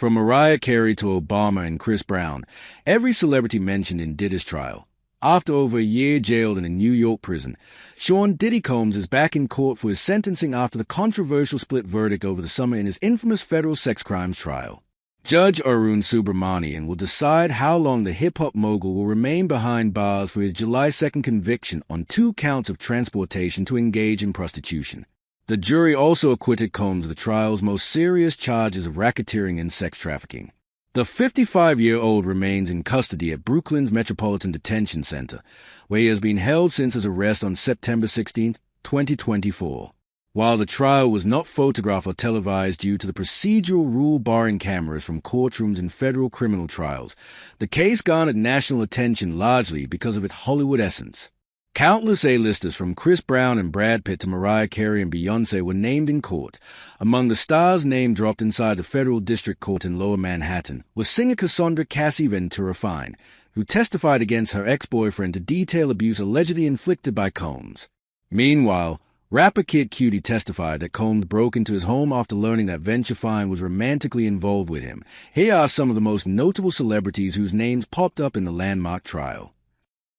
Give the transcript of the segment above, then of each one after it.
From Mariah Carey to Obama and Chris Brown, every celebrity mentioned in Diddy's trial. After over a year jailed in a New York prison, Sean Diddy Combs is back in court for his sentencing after the controversial split verdict over the summer in his infamous federal sex crimes trial. Judge Arun Subramanian will decide how long the hip-hop mogul will remain behind bars for his July 2nd conviction on 2 counts of transportation to engage in prostitution. The jury also acquitted Combs of the trial's most serious charges of racketeering and sex trafficking. The 55-year-old remains in custody at Brooklyn's Metropolitan Detention Center, where he has been held since his arrest on September 16, 2024. While the trial was not photographed or televised due to the procedural rule barring cameras from courtrooms in federal criminal trials, the case garnered national attention largely because of its Hollywood essence. Countless A-listers from Chris Brown and Brad Pitt to Mariah Carey and Beyoncé were named in court. Among the stars' name dropped inside the federal district court in Lower Manhattan was singer Cassandra Cassie Ventura Fine, who testified against her ex-boyfriend to detail abuse allegedly inflicted by Combs. Meanwhile, rapper Kid Cudi testified that Combs broke into his home after learning that Ventura Fine was romantically involved with him. Here are some of the most notable celebrities whose names popped up in the landmark trial.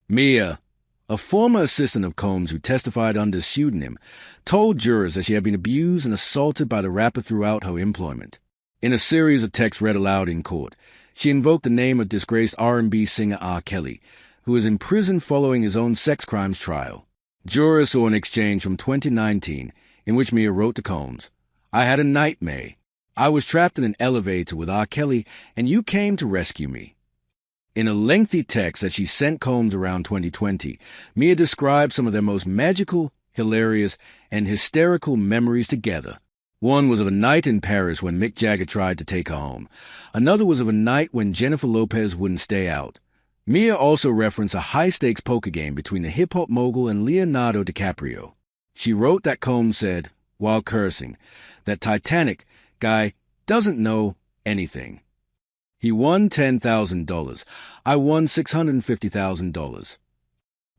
Mia, a former assistant of Combs who testified under a pseudonym, told jurors that she had been abused and assaulted by the rapper throughout her employment. In a series of texts read aloud in court, she invoked the name of disgraced R&B singer R. Kelly, who was in prison following his own sex crimes trial. Jurors saw an exchange from 2019 in which Mia wrote to Combs, "I had a nightmare. I was trapped in an elevator with R. Kelly, and you came to rescue me." In a lengthy text that she sent Combs around 2020, Mia described some of their most magical, hilarious, and hysterical memories together. One was of a night in Paris when Mick Jagger tried to take her home. Another was of a night when Jennifer Lopez wouldn't stay out. Mia also referenced a high-stakes poker game between the hip-hop mogul and Leonardo DiCaprio. She wrote that Combs said, while cursing, that Titanic guy doesn't know anything. He won $10,000. I won $650,000.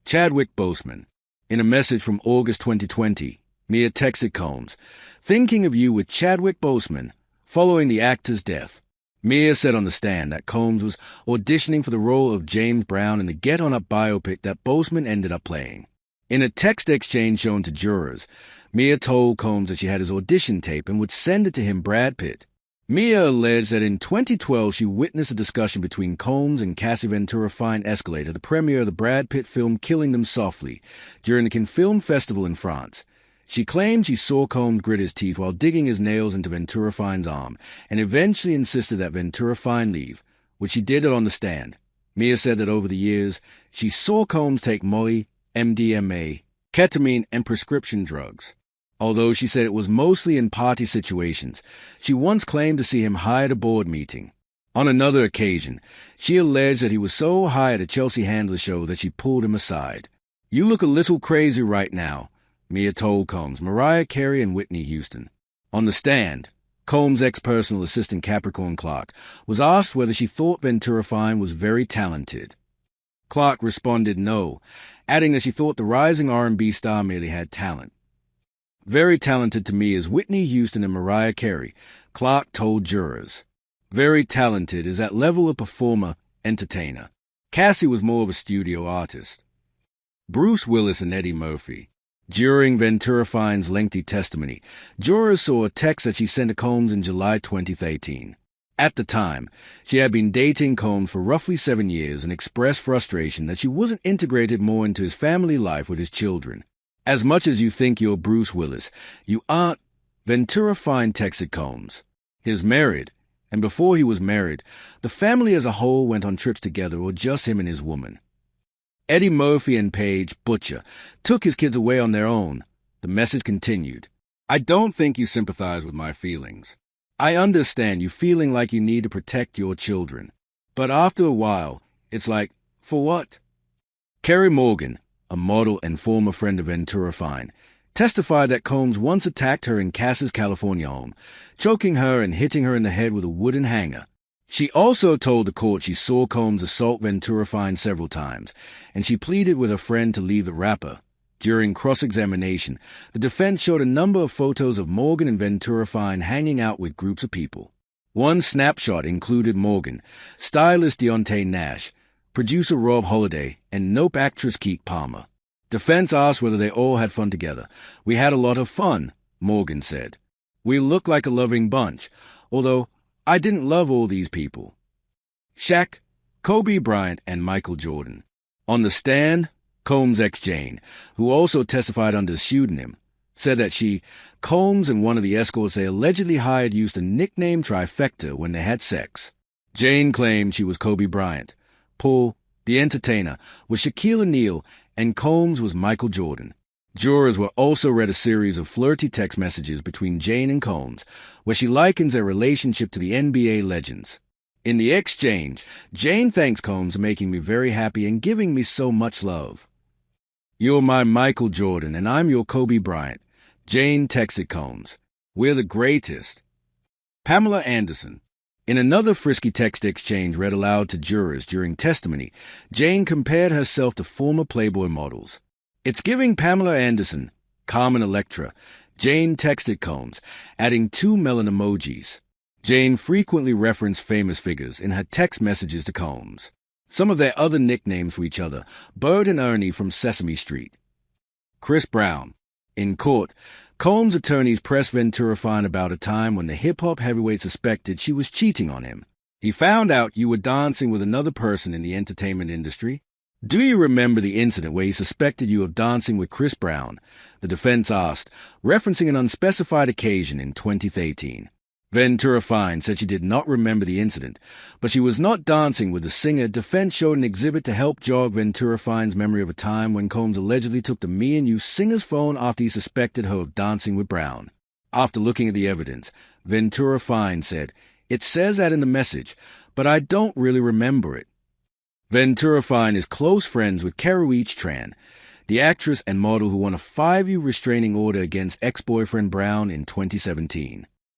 Chadwick Boseman. In a message from August 2020, Mia texted Combs, "Thinking of you with Chadwick Boseman, following the actor's death." Mia said on the stand that Combs was auditioning for the role of James Brown in the Get On Up biopic that Boseman ended up playing. In a text exchange shown to jurors, Mia told Combs that she had his audition tape and would send it to him, Brad Pitt. Mia alleged that in 2012 she witnessed a discussion between Combs and Cassie Ventura Fine escalate at the premiere of the Brad Pitt film Killing Them Softly during the Cannes Film Festival in France. She claimed she saw Combs grit his teeth while digging his nails into Ventura Fine's arm and eventually insisted that Ventura Fine leave, which she did on the stand. Mia said that over the years, she saw Combs take Molly, MDMA, ketamine, and prescription drugs. Although she said it was mostly in party situations, she once claimed to see him high at a board meeting. On another occasion, she alleged that he was so high at a Chelsea Handler show that she pulled him aside. "You look a little crazy right now," Mia told Combs, Mariah Carey, and Whitney Houston. On the stand, Combs' ex-personal assistant Capricorn Clark was asked whether she thought Ventura Fine was very talented. Clark responded no, adding that she thought the rising R&B star merely had talent. "Very talented to me is Whitney Houston and Mariah Carey," Clark told jurors. "Very talented is that level of performer, entertainer. Cassie was more of a studio artist." Bruce Willis and Eddie Murphy. During Ventura Fine's lengthy testimony, jurors saw a text that she sent to Combs in July 2013. At the time, she had been dating Combs for roughly 7 years and expressed frustration that she wasn't integrated more into his family life with his children. "As much as you think you're Bruce Willis, you aren't," Ventura Fine texted Combs. He's married, and before he was married, the family as a whole went on trips together or just him and his woman. Eddie Murphy and Paige Butcher took his kids away on their own. The message continued, "I don't think you sympathize with my feelings. I understand you feeling like you need to protect your children. But after a while, it's like, for what?" Kerry Morgan, a model and former friend of Ventura Fine, testified that Combs once attacked her in Cass's California home, choking her and hitting her in the head with a wooden hanger. She also told the court she saw Combs assault Ventura Fine several times, and she pleaded with a friend to leave the rapper. During cross-examination, the defense showed a number of photos of Morgan and Ventura Fine hanging out with groups of people. One snapshot included Morgan, stylist Deontay Nash, producer Rob Holliday, and Nope actress Keek Palmer. Defense asked whether they all had fun together. "We had a lot of fun," Morgan said. "We look like a loving bunch, although I didn't love all these people." Shaq, Kobe Bryant, and Michael Jordan. On the stand, Combs' ex-Jane, who also testified under pseudonym, said that she, Combs, and one of the escorts they allegedly hired used the nickname Trifecta when they had sex. Jane claimed she was Kobe Bryant. Paul, the entertainer, was Shaquille O'Neal, and Combs was Michael Jordan. Jurors were also read a series of flirty text messages between Jane and Combs, where she likens their relationship to the NBA legends. In the exchange, Jane thanks Combs for making me very happy and giving me so much love. "You're my Michael Jordan, and I'm your Kobe Bryant," Jane texted Combs. "We're the greatest." Pamela Anderson. In another frisky text exchange read aloud to jurors during testimony, Jane compared herself to former Playboy models. "It's giving Pamela Anderson, Carmen Electra," Jane texted Combs, adding 2 melon emojis. Jane frequently referenced famous figures in her text messages to Combs. Some of their other nicknames for each other: Bert and Ernie from Sesame Street. Chris Brown. In court, Combs' attorneys pressed Ventura Fine about a time when the hip-hop heavyweight suspected she was cheating on him. "He found out you were dancing with another person in the entertainment industry. Do you remember the incident where he suspected you of dancing with Chris Brown?" the defense asked, referencing an unspecified occasion in 2013. Ventura Fine said she did not remember the incident, but she was not dancing with the singer. Defense showed an exhibit to help jog Ventura Fine's memory of a time when Combs allegedly took the Me and You singer's phone after he suspected her of dancing with Brown. After looking at the evidence, Ventura Fine said, "It says that in the message, but I don't really remember it." Ventura Fine is close friends with Kerouic Tran, the actress and model who won a 5-year restraining order against ex-boyfriend Brown in 2017.